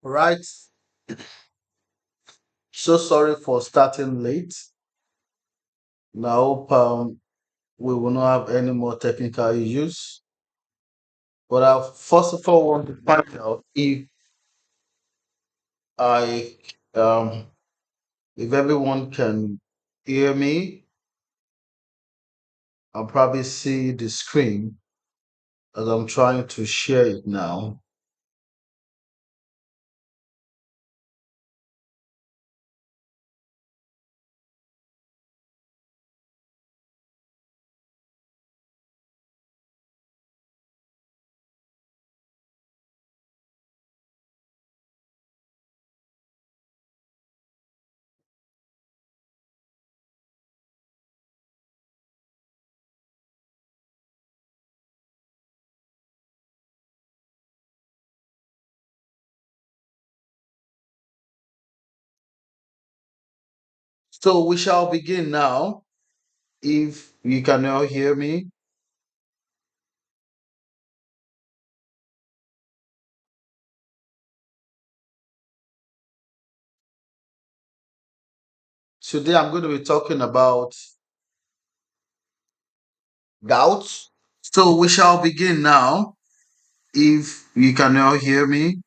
Right. So sorry for starting late. Now, hope we will not have any more technical issues. But I first of all want to find out I um if everyone can hear me. I'll probably see the screen as I'm trying to share it now. So we shall begin now. If you can now hear me. Today I'm going to be talking about gout. So we shall begin now. If you can now hear me.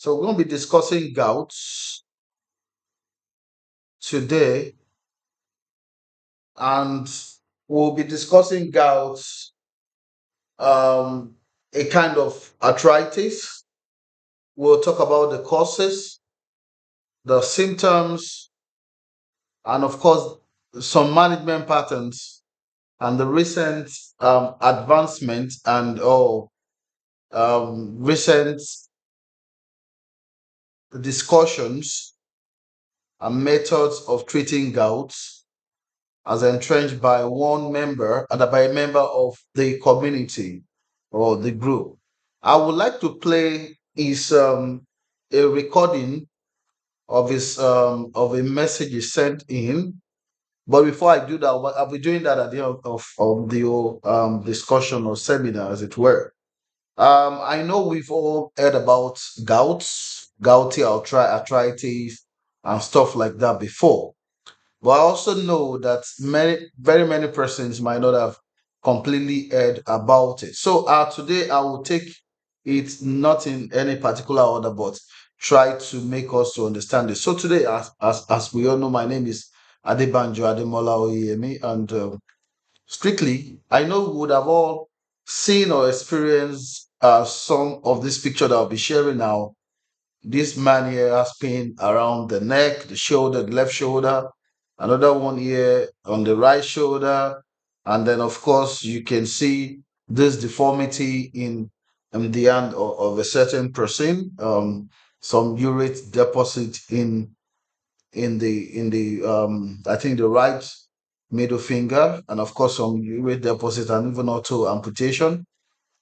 So we're going to be discussing gout today, and we'll be discussing gout, um, a kind of arthritis. We'll talk about the causes, the symptoms, and of course, some management patterns and the recent advancement and recent discussions and methods of treating gout as entrenched by one member and by a member of the community or the group. I would like to play is a recording of his of a message he sent in. But before I do that, I'll be doing that at the end of the discussion or seminar, as it were. I know we've all heard about gouty arthritis, and stuff like that before. But I also know that very many persons might not have completely heard about it. So today I will take it not in any particular order, but try to make us to understand it. So today, as we all know, my name is Adebanjo Ademola Oyemi, and strictly, I know we would have all seen or experienced some of this picture that I'll be sharing now. This man here has pain around the neck, the shoulder, the left shoulder, another one here on the right shoulder. And then, of course, you can see this deformity in the hand of a certain person, some urate deposit in the I think the right middle finger, and of course some urate deposit and even also amputation.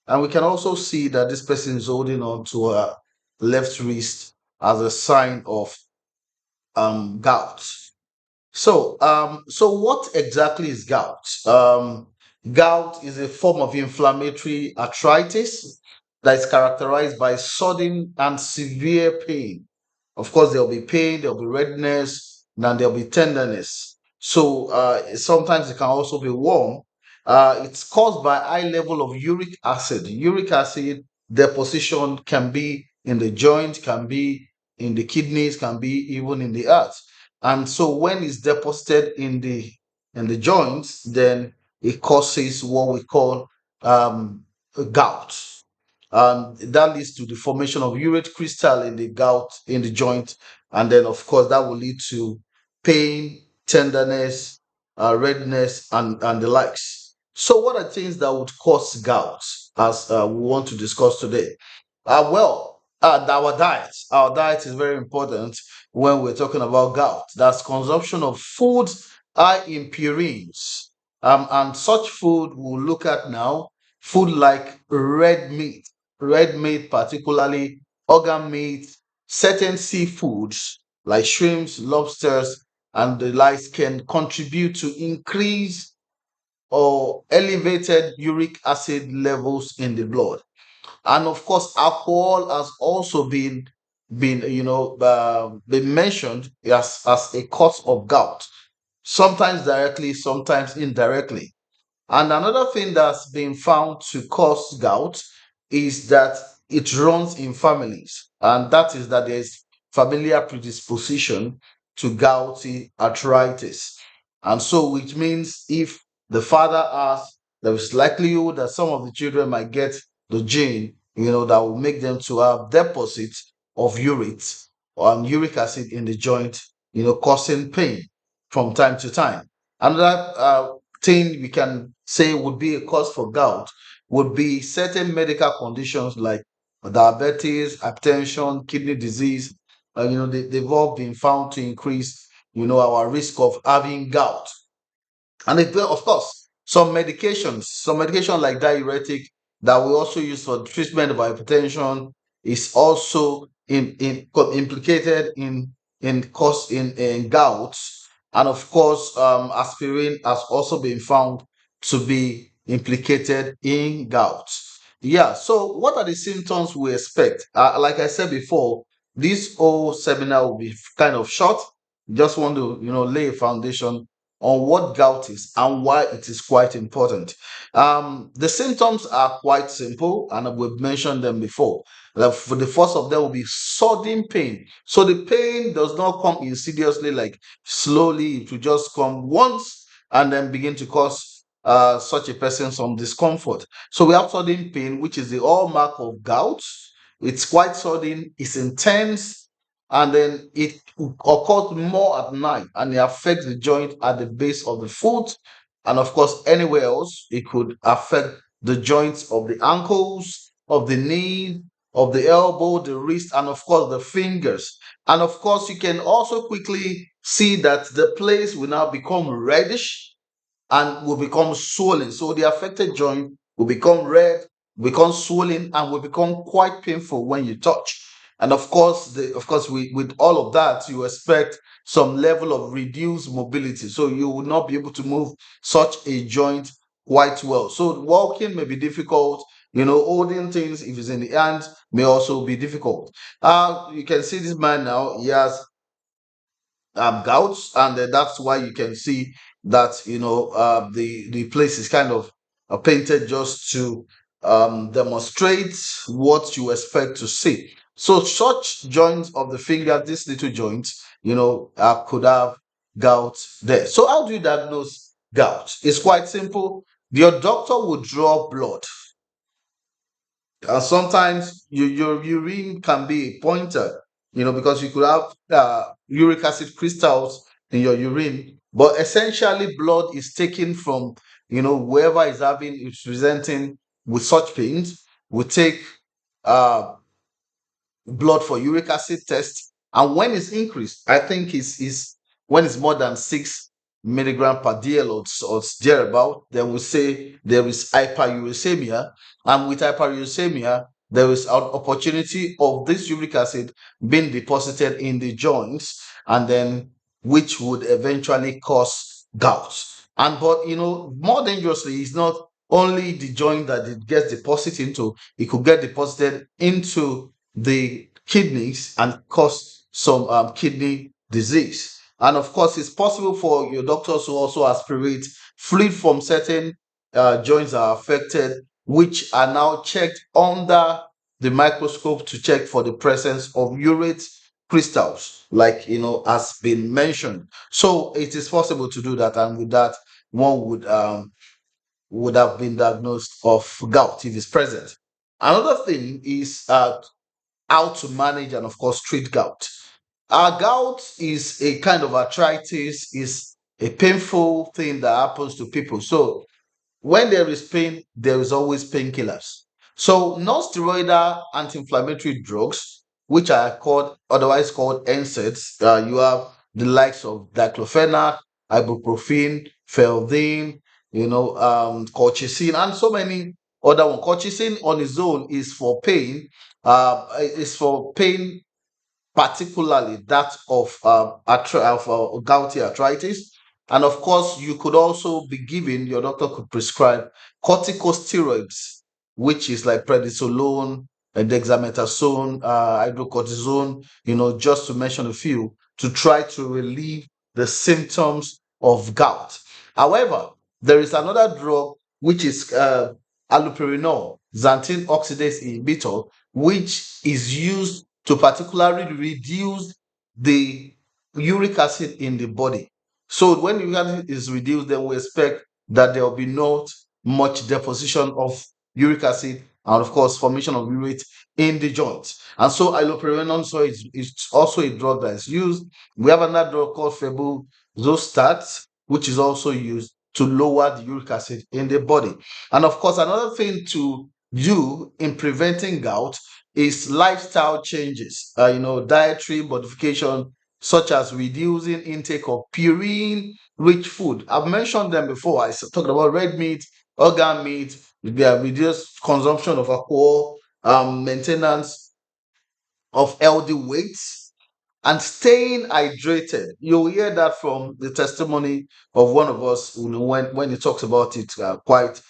And we can also see that this person is holding on to a left wrist as a sign of gout. So what exactly is gout? Gout is a form of inflammatory arthritis that is characterized by sudden and severe pain. Of course, there'll be pain, there'll be redness, and there'll be tenderness. So sometimes it can also be warm. It's caused by high level of uric acid. Uric acid deposition can be in the joint, can be in the kidneys, can be even in the heart. And so when it's deposited in the joints, then it causes what we call gout, and that leads to the formation of urate crystal in the gout in the joint, and then of course that will lead to pain, tenderness, redness, and the likes. So what are things that would cause gout, as we want to discuss today? Our diet is very important when we're talking about gout. That's consumption of foods high in purines, and such food we'll look at now. Food like red meat, particularly organ meat, certain seafoods like shrimps, lobsters, and the likes can contribute to increase or elevated uric acid levels in the blood. And of course, alcohol has also been been mentioned as a cause of gout, sometimes directly, sometimes indirectly. And another thing that's been found to cause gout is that it runs in families, and that is that there's familiar predisposition to gouty arthritis. And so, which means if the father has, there is likelihood that some of the children might get the gene, that will make them to have deposits of uric or uric acid in the joint, causing pain from time to time. Another thing we can say would be a cause for gout would be certain medical conditions like diabetes, hypertension, kidney disease. They've all been found to increase, our risk of having gout. And of course, some medication like diuretic that we also use for treatment of hypertension is also implicated in gout. And of course, aspirin has also been found to be implicated in gout. Yeah. So, what are the symptoms we expect? Like I said before, this whole seminar will be kind of short. Just want to, lay a foundation on what gout is and why it is quite important. The symptoms are quite simple, and we've mentioned them before. For the first of them will be sudden pain. So the pain does not come insidiously, like slowly. It will just come once and then begin to cause such a person some discomfort. So we have sudden pain, which is the hallmark of gout. It's quite sudden, it's intense, and then it occurs more at night, and it affects the joint at the base of the foot, and of course anywhere else. It could affect the joints of the ankles, of the knee, of the elbow, the wrist, and of course the fingers. And of course you can also quickly see that the place will now become reddish and will become swollen. So the affected joint will become red, become swollen, and will become quite painful when you touch. And with all of that, you expect some level of reduced mobility. So you will not be able to move such a joint quite well. So walking may be difficult. Holding things, if it's in the hand, may also be difficult. You can see this man now. He has gouts, and that's why you can see that the place is kind of painted just to demonstrate what you expect to see. So such joints of the finger, these little joints, could have gout there. So how do you diagnose gout? It's quite simple. Your doctor will draw blood, and sometimes your urine can be a pointer, because you could have uric acid crystals in your urine. But essentially, blood is taken from, whoever is presenting with such pains. We take uh, blood for uric acid test, and when it's increased, I think is when it's more than 6 milligram per dl or thereabout, then we say there is hyperuricemia, and with hyperuricemia, there is an opportunity of this uric acid being deposited in the joints, and then which would eventually cause gout. And but more dangerously, it's not only the joint that it gets deposited into; it could get deposited into the kidneys and cause some kidney disease. And of course, it's possible for your doctors to also aspirate fluid from certain joints that are affected, which are now checked under the microscope to check for the presence of urate crystals, like has been mentioned. So it is possible to do that, and with that, one would have been diagnosed of gout if it's present. Another thing is how to manage and of course treat gout. Gout is a kind of arthritis, is a painful thing that happens to people. So when there is pain, there is always painkillers. So non-steroidal anti-inflammatory drugs, which are otherwise called NSAIDs, you have the likes of diclofenac, ibuprofen, feldene, colchicine, and so many other ones. Colchicine on its own is for pain. Is for pain particularly that of, gouty arthritis. And of course, you could also be given, your doctor could prescribe corticosteroids, which is like prednisolone, dexamethasone, hydrocortisone, just to mention a few, to try to relieve the symptoms of gout. However, there is another drug which is allopurinol, xanthine oxidase inhibitor, which is used to particularly reduce the uric acid in the body. So when uric acid is reduced, then we expect that there will be not much deposition of uric acid and of course formation of urate in the joint. And so allopurinol is also a drug that is used. We have another drug called febuxostat, which is also used to lower the uric acid in the body. And of course, another thing to do in preventing gout is lifestyle changes, dietary modification, such as reducing intake of purine rich food. I've mentioned them before. Talked about red meat, organ meat, reduced consumption of alcohol, maintenance of healthy weights, and staying hydrated. You'll hear that from the testimony of one of us, when he talks about it quite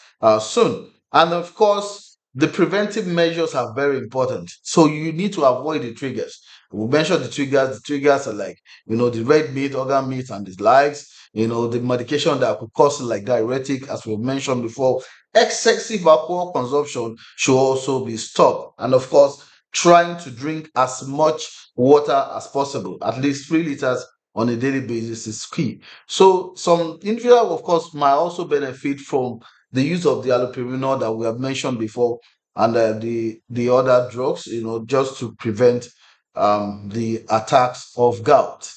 soon. And of course, the preventive measures are very important. So you need to avoid the triggers. We mentioned the triggers. The triggers are like, the red meat, organ meat, and the likes. The medication that could cause like diuretic, as we mentioned before. Excessive alcohol consumption should also be stopped. And of course, trying to drink as much water as possible, at least 3 liters on a daily basis is key. So some individual, of course, might also benefit from the use of the allopurinol that we have mentioned before, and the other drugs, just to prevent the attacks of gout.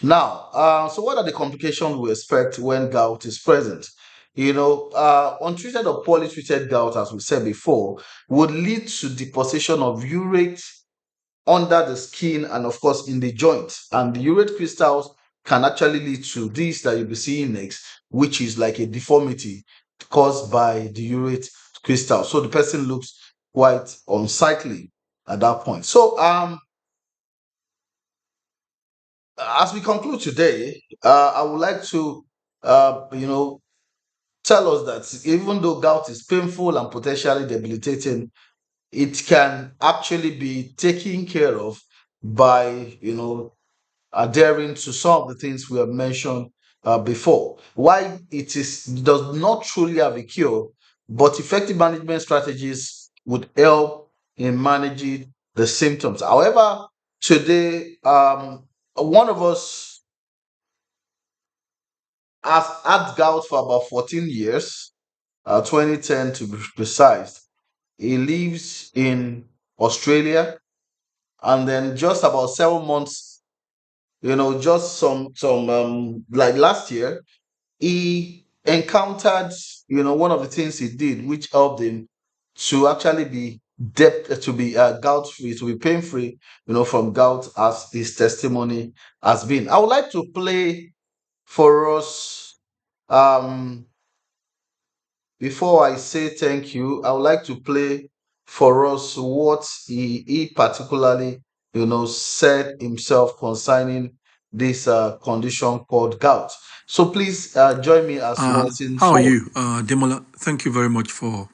Now, so what are the complications we expect when gout is present? Untreated or poorly treated gout, as we said before, would lead to deposition of urate under the skin and of course in the joint, and the urate crystals can actually lead to this that you'll be seeing next, which is like a deformity caused by the urate crystal. So the person looks quite unsightly at that point. So as we conclude today, I would like to tell us that even though gout is painful and potentially debilitating, it can actually be taken care of by adhering to some of the things we have mentioned before. Why does not truly have a cure, but effective management strategies would help in managing the symptoms. However, today, one of us has had gout for about 14 years, 2010 to be precise. He lives in Australia, and then just about 7 months, just some like last year, he encountered, one of the things he did which helped him to actually be gout free, to be pain free, from gout, as his testimony has been. I would like to play for us, um before I say thank you, I would like to play for us what he particularly, said himself concerning this condition called gout. So please join me as we listen How are forward. you, Demola? Thank you very much for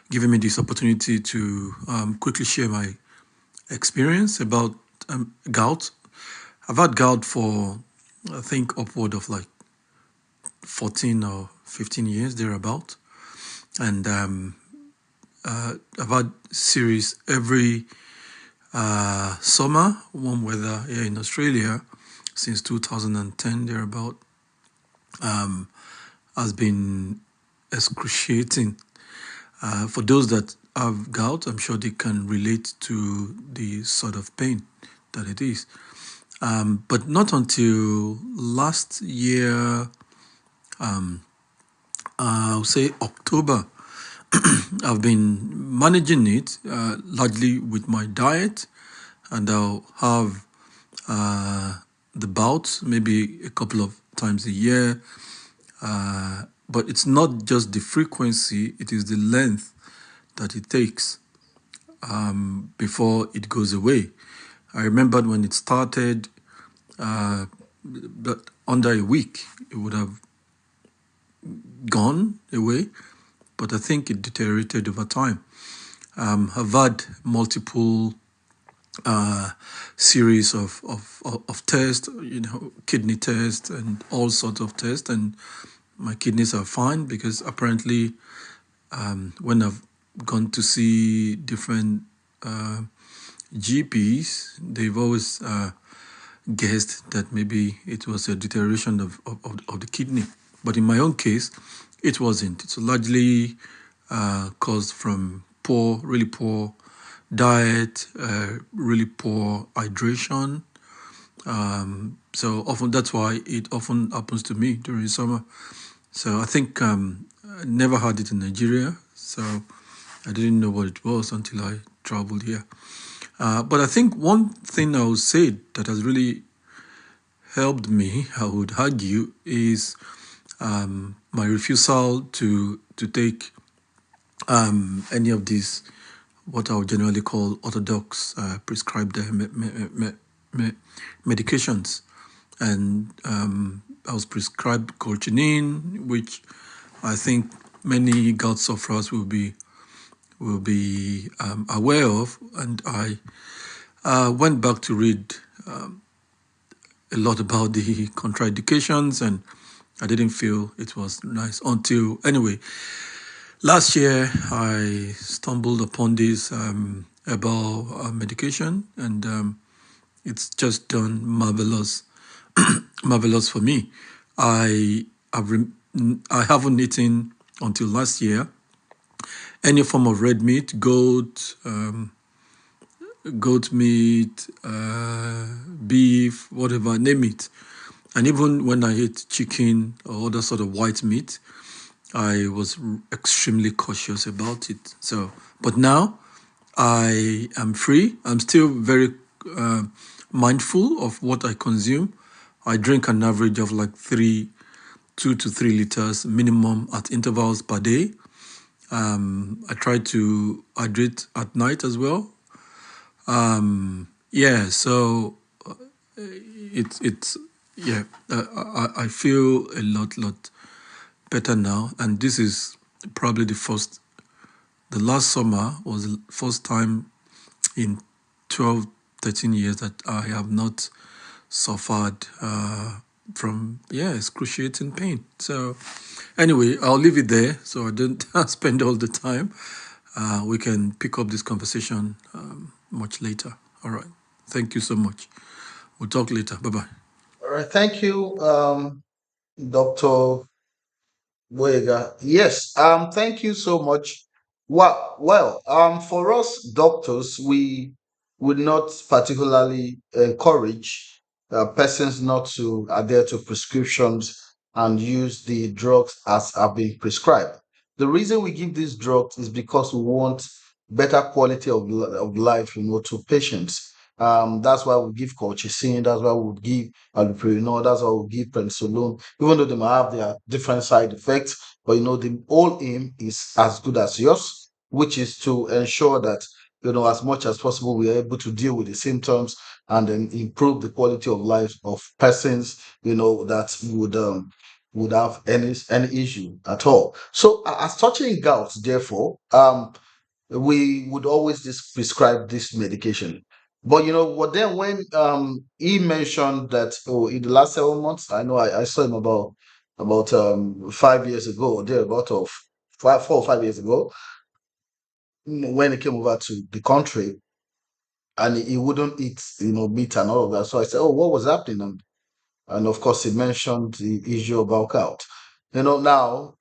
giving me this opportunity to quickly share my experience about gout. I've had gout for, I think, upward of like 14 or 15 years, thereabout. And I've had series every summer, warm weather here in Australia since 2010, thereabout. Has been excruciating. For those that have gout, I'm sure they can relate to the sort of pain that it is. But not until last year, I'll say October, I've been managing it largely with my diet, and I'll have the bouts maybe a couple of times a year. But it's not just the frequency, it is the length that it takes before it goes away. I remembered when it started, uh, that under a week it would have gone away, but I think it deteriorated over time. I've had multiple uh, series of tests, kidney tests and all sorts of tests, and my kidneys are fine because apparently when I've gone to see different uh, GPs, they've always guessed that maybe it was a deterioration of the kidney. But in my own case, it wasn't. It's largely caused from really poor diet, really poor hydration. So often that's why it often happens to me during summer. So I think I never had it in Nigeria. So I didn't know what it was until I traveled here. But I think one thing I would say that has really helped me, I would argue, is my refusal to take any of these what I would generally call orthodox prescribed medications. And I was prescribed colchicine, which I think many gout sufferers will be aware of. And I went back to read a lot about the contraindications, and I didn't feel it was nice until anyway. Last year, I stumbled upon this about medication, and it's just done marvelous for me. I have I haven't eaten until last year any form of red meat, goat meat, beef, whatever, name it. And even when I ate chicken or other sort of white meat, I was extremely cautious about it. So, but now I am free. I'm still very mindful of what I consume. I drink an average of like 2 to 3 liters minimum at intervals per day. I try to hydrate at night as well. Yeah, so it's yeah. I feel a lot better now, and this is probably the last summer was the first time in 12, 13 years that I have not suffered from excruciating pain. So anyway, I'll leave it there so I don't spend all the time. We can pick up this conversation much later. All right. Thank you so much. We'll talk later. Bye bye. All right, thank you, Dr. Boyega. Yes, thank you so much. For us doctors, we would not particularly encourage persons not to adhere to prescriptions and use the drugs as have been prescribed. The reason we give these drugs is because we want better quality of life, to patients. That's why we give colchicine. That's why we would give allopurinol. That's why we give penicillin, even though they might have their different side effects. But the whole aim is as good as yours, which is to ensure that as much as possible we are able to deal with the symptoms and then improve the quality of life of persons that would have any issue at all. So as touching gout, therefore, we would always just prescribe this medication. But what then when he mentioned that, oh, in the last 7 months, I know I saw him about 5 years ago, or thereabout of 4 or 5 years ago, when he came over to the country, and he wouldn't eat meat and all of that. So I said, oh, what was happening? And of course, he mentioned the issue about gout. Now,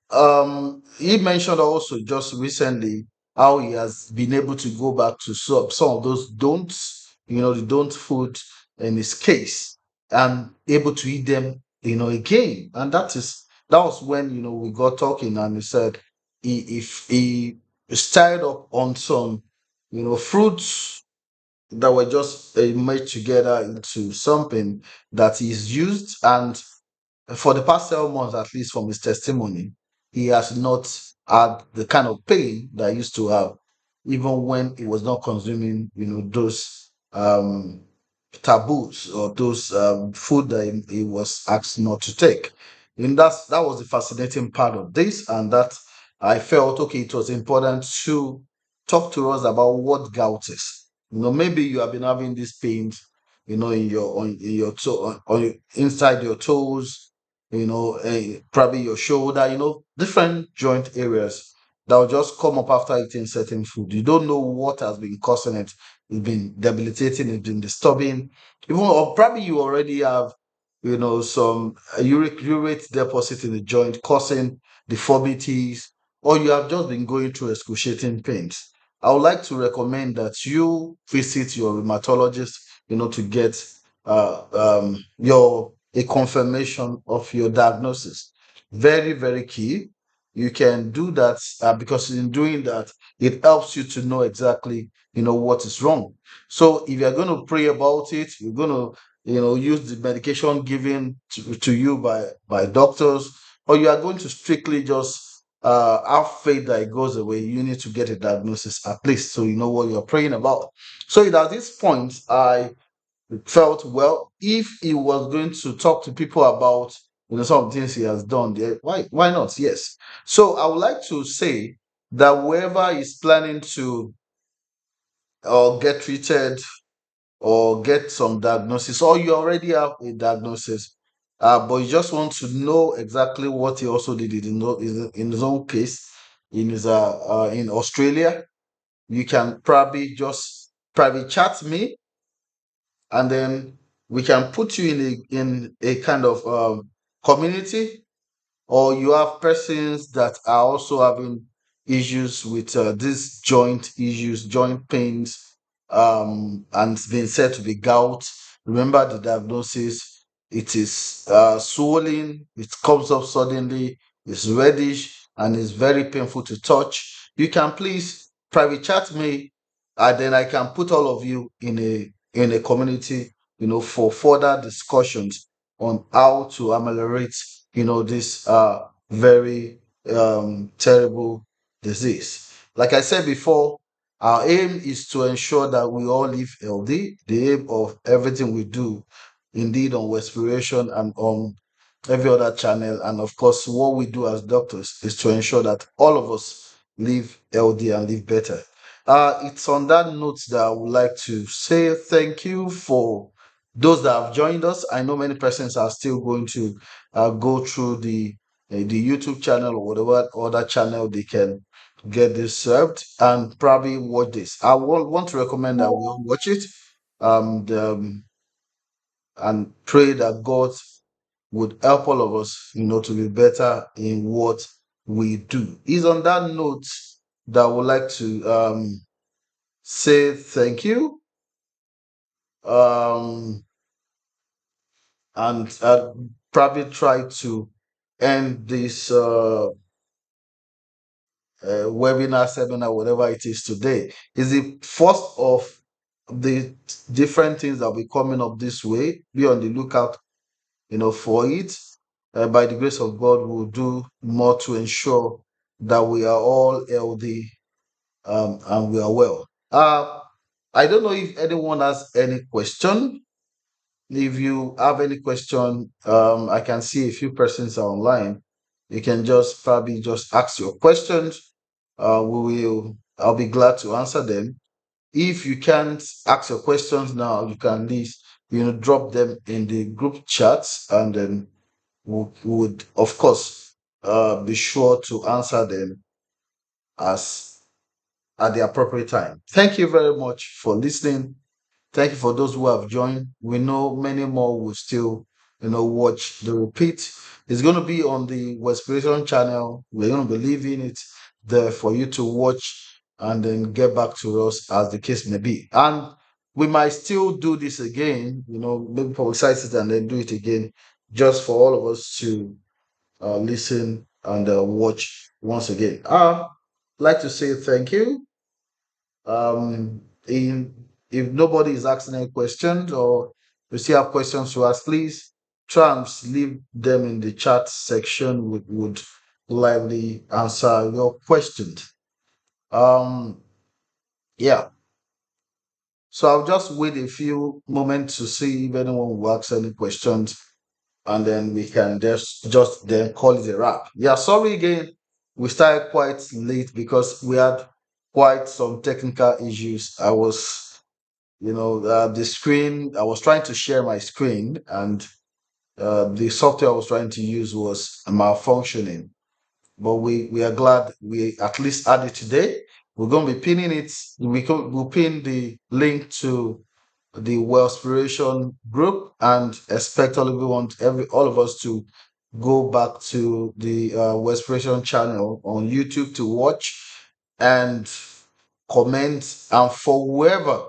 he mentioned also just recently how he has been able to go back to some of those don'ts, the don't food in his case, and able to eat them, again. And that was when, we got talking, and he said if he started up on some, fruits that were just made together into something that is used. And for the past 7 months, at least from his testimony, he has not had the kind of pain that he used to have, even when he was not consuming, those. taboos or those food that he was asked not to take. And that was the fascinating part of this, and that I felt okay, it was important to talk to us about what gout is. Maybe you have been having these pains, in your toe, inside your toes, probably your shoulder, different joint areas that will just come up after eating certain food. You don't know what has been causing it. It's been debilitating, it's been disturbing. Even or probably you already have, some urate deposit in the joint causing deformities, or you have just been going through excruciating pains. I would like to recommend that you visit your rheumatologist, to get your a confirmation of your diagnosis. Very, very key. You can do that because in doing that, it helps you to know exactly, what is wrong. So if you're going to pray about it, you're going to, use the medication given to you by doctors, or you are going to strictly just have faith that it goes away. You need to get a diagnosis at least so you know what you're praying about. So at this point, I felt, well, if he was going to talk to people about, some of the things he has done there, why not? Yes. So I would like to say that whoever is planning to get treated or get some diagnosis, or you already have a diagnosis, but you just want to know exactly what he also did in his own case, in Australia, you can probably just private chat me, and then we can put you in a kind of community, or you have persons that are also having issues with these joint issues, joint pains, and it's been said to be gout. Remember the diagnosis. It is swollen, it comes up suddenly, it's reddish, and it's very painful to touch. You can please private chat me, and then I can put all of you in a community, for further discussions on how to ameliorate, this very terrible disease. Like I said before, our aim is to ensure that we all live healthy. The aim of everything we do, indeed, on respiration and on every other channel, and of course, what we do as doctors is to ensure that all of us live healthy and live better. It's on that note that I would like to say thank you for those that have joined us. I know many persons are still going to go through the YouTube channel or whatever other channel they can get this served and probably watch this. I want to recommend that we all watch it, um, and pray that God would help all of us, to be better in what we do. Is on that note that I would like to say thank you, um, and probably try to end this webinar, seminar, whatever it is today. Is the first of the different things that will be coming up this way. Be on the lookout, for it. By the grace of God, we'll do more to ensure that we are all healthy, and we are well. I don't know if anyone has any question. If you have any question, I can see a few persons are online. You can just probably just ask your questions. I'll be glad to answer them. If you can't ask your questions now, you can at least, drop them in the group chats, and then we would, of course, be sure to answer them as at the appropriate time. Thank you very much for listening. Thank you for those who have joined. We know many more will still, watch the repeat. It's going to be on the Westpiriton channel. We're going to be leaving it there for you to watch and then get back to us as the case may be. And we might still do this again, maybe publicize it and then do it again, just for all of us to listen and watch once again. Like to say thank you. In If nobody is asking any questions, or you still have questions to ask, please try and leave them in the chat section. Would lively answer your questions. Yeah. So I'll just wait a few moments to see if anyone will ask any questions, and then we can just then call it a wrap. Yeah, sorry again. We started quite late because we had quite some technical issues. I was, the screen. I was trying to share my screen, and the software I was trying to use was malfunctioning. But we are glad we at least had it today. We're going to be pinning it. We'll pin the link to the Wellspiration group, and expect all of us to go back to the Wellspiration channel on YouTube to watch and comment. And for whoever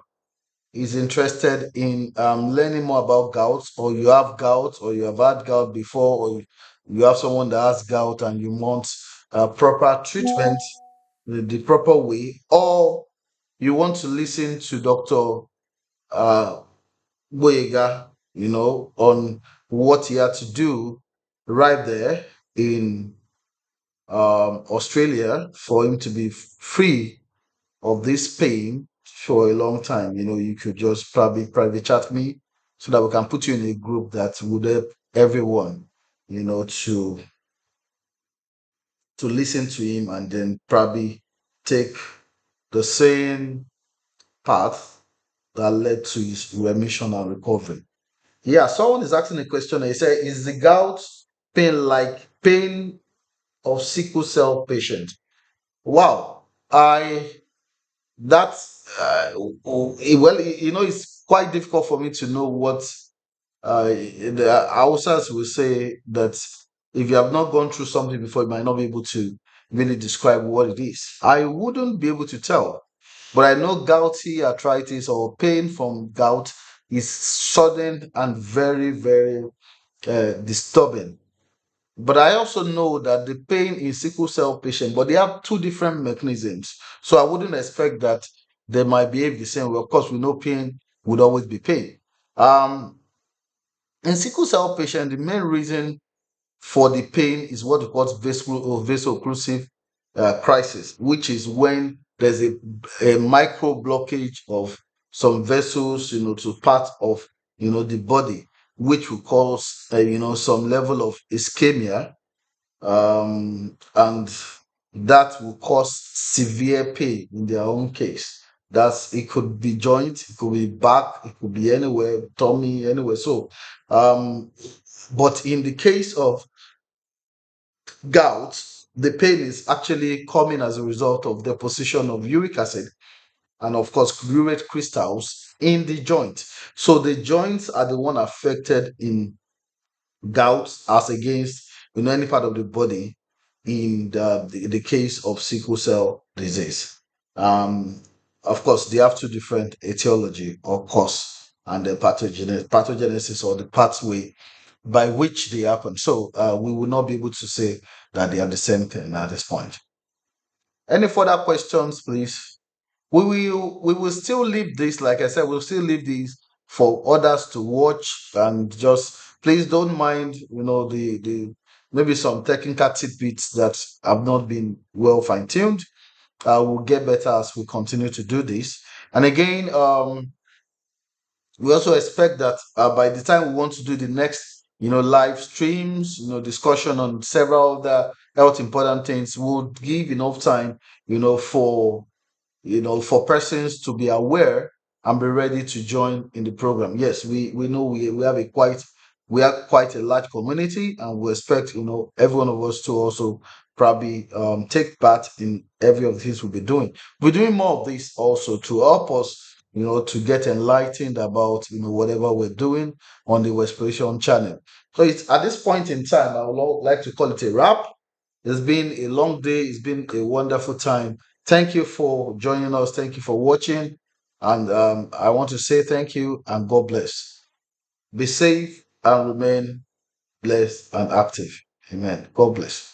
is interested in learning more about gout, or you have gout, or you have had gout before, or you have someone that has gout and you want proper treatment the proper way, or you want to listen to Dr. Uh, Boyega, on what he had to do right there in Australia for him to be free of this pain for a long time. You could just probably private chat me so that we can put you in a group that would help everyone, to listen to him, and then probably take the same path that led to his remission and recovery. Yeah, someone is asking a question. He said, "Is the gout pain like pain of sickle cell patient?" Wow, I that's well, it's quite difficult for me to know what the Hausas will say that if you have not gone through something before, you might not be able to really describe what it is. I wouldn't be able to tell, but I know gouty arthritis or pain from gout is sudden and very, very disturbing. But I also know that the pain in sickle cell patient, but they have two different mechanisms. So I wouldn't expect that they might behave the same way. Of course, we know pain would always be pain. Um, in sickle cell patient, the main reason for the pain is what we call vaso-occlusive crisis, which is when there's a micro blockage of some vessels, to part of, the body, which will cause, some level of ischemia, and that will cause severe pain in their own case. It could be joint, it could be back, it could be anywhere, tummy, anywhere. So, but in the case of gout, the pain is actually coming as a result of deposition of uric acid and, of course, urate crystals in the joint. So the joints are the one affected in gout as against, any part of the body in the case of sickle cell disease. Um, of course, they have two different etiology or cause, and the pathogenesis, or the pathway by which they happen. So we will not be able to say that they are the same thing at this point. Any further questions, please? We will still leave this, like I said, we'll still leave these for others to watch, and just please don't mind, the maybe some technical tidbits that have not been well fine-tuned. Will get better as we continue to do this. And again, we also expect that by the time we want to do the next, live streams, discussion on several other health important things, we'll give enough time, for persons to be aware and be ready to join in the program. Yes, we know we have quite a large community, and we expect, every one of us to also probably take part in every of the things we'll be doing. We're doing more of this also to help us, to get enlightened about, whatever we're doing on the Westpration channel. So it's at this point in time, I would like to call it a wrap. It's been a long day. It's been a wonderful time. Thank you for joining us. Thank you for watching. And I want to say thank you and God bless. Be safe and remain blessed and active. Amen. God bless.